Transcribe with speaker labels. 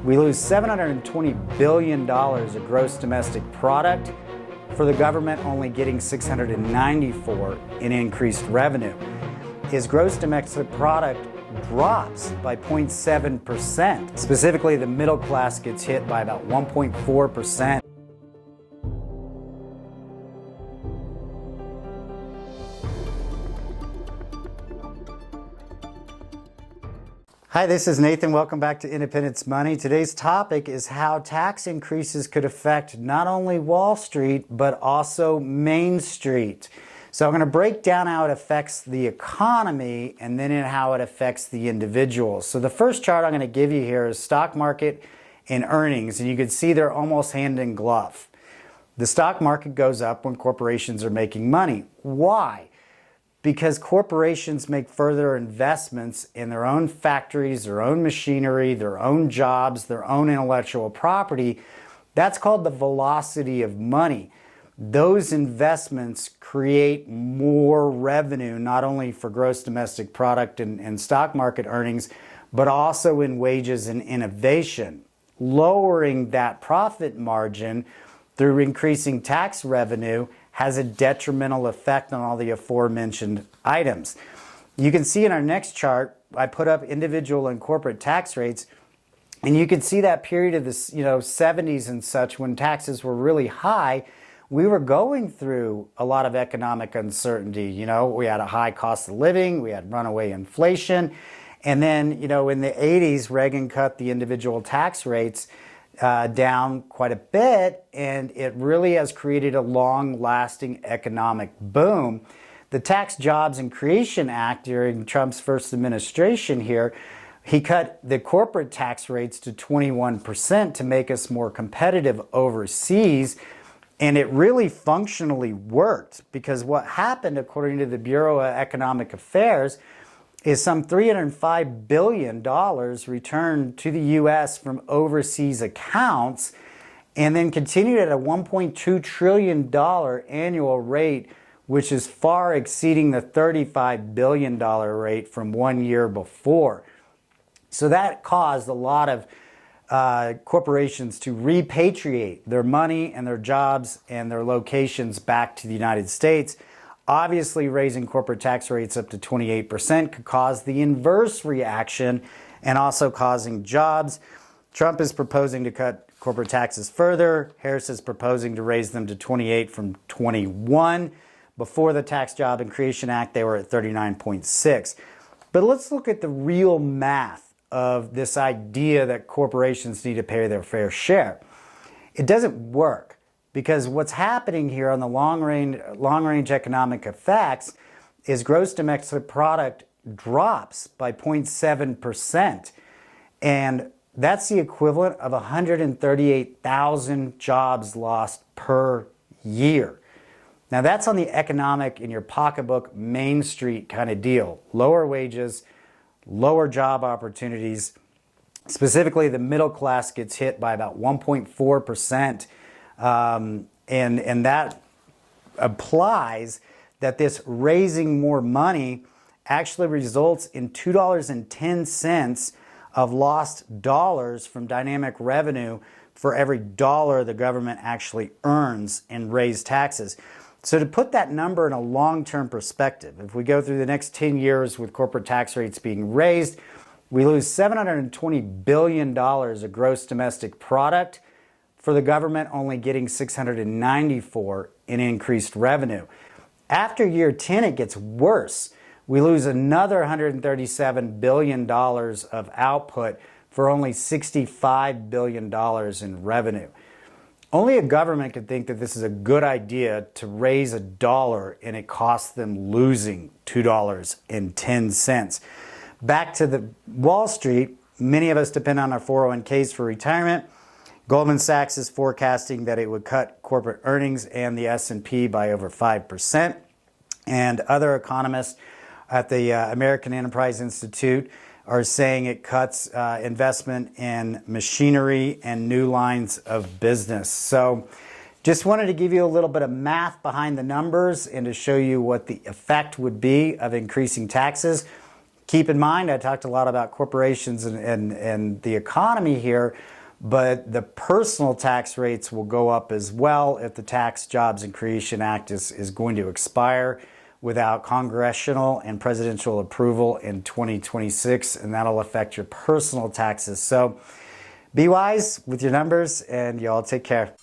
Speaker 1: We lose $720 billion of gross domestic product for the government only getting $694 in increased revenue. His gross domestic product drops by 0.7%. Specifically, the middle class gets hit by about 1.4%. Hi, this is Nathan. Welcome back to Independence Money. Today's topic is how tax increases could affect not only Wall Street, but also Main Street. So I'm going to break down how it affects the economy and then how it affects the individual. So the first chart I'm going to give you here is stock market and earnings, and you can see they're almost hand in glove. The stock market goes up when corporations are making money. Why? Because corporations make further investments in their own factories, their own machinery, their own jobs, their own intellectual property. That's called the velocity of money. Those investments create more revenue, not only for gross domestic product and stock market earnings, but also in wages and innovation. Lowering that profit margin through increasing tax revenue has a detrimental effect on all the aforementioned items. You can see in our next chart, I put up individual and corporate tax rates, and you can see that period of the 70s and such when taxes were really high. We were going through a lot of economic uncertainty. We had a high cost of living, we had runaway inflation, and then in the 80s, Reagan cut the individual tax rates down quite a bit, and it really has created a long-lasting economic boom. The Tax Jobs and Creation Act during Trump's first administration here, he cut the corporate tax rates to 21% to make us more competitive overseas, and it really functionally worked because what happened, according to the Bureau of Economic Affairs, is some $305 billion returned to the U.S. from overseas accounts and then continued at a $1.2 trillion annual rate, which is far exceeding the $35 billion rate from 1 year before. So that caused a lot of corporations to repatriate their money and their jobs and their locations back to the United States. Obviously, raising corporate tax rates up to 28% could cause the inverse reaction and also causing jobs. Trump is proposing to cut corporate taxes further. Harris is proposing to raise them to 28 from 21. Before the Tax Job and Creation Act, they were at 39.6. But let's look at the real math of this idea that corporations need to pay their fair share. It doesn't work. Because what's happening here on the long-range economic effects is gross domestic product drops by 0.7%. And that's the equivalent of 138,000 jobs lost per year. Now that's on the economic, in your pocketbook, Main Street kind of deal. Lower wages, lower job opportunities. Specifically, the middle class gets hit by about 1.4%. And that implies that this raising more money actually results in $2.10 of lost dollars from dynamic revenue for every dollar the government actually earns in raised taxes. So to put that number in a long-term perspective, if we go through the next 10 years with corporate tax rates being raised, we lose $720 billion of gross domestic product for the government only getting $694 in increased revenue. After year 10, it gets worse. We lose another $137 billion of output for only $65 billion in revenue. Only a government could think that this is a good idea to raise a dollar and it costs them losing $2.10. Back to the Wall Street, many of us depend on our 401ks for retirement. Goldman Sachs is forecasting that it would cut corporate earnings and the S&P by over 5%. And other economists at the American Enterprise Institute are saying it cuts investment in machinery and new lines of business. So just wanted to give you a little bit of math behind the numbers and to show you what the effect would be of increasing taxes. Keep in mind, I talked a lot about corporations and the economy here, but the personal tax rates will go up as well if the Tax Jobs and Creation Act is going to expire without congressional and presidential approval in 2026, and that'll affect your personal taxes. So be wise with your numbers, and y'all take care.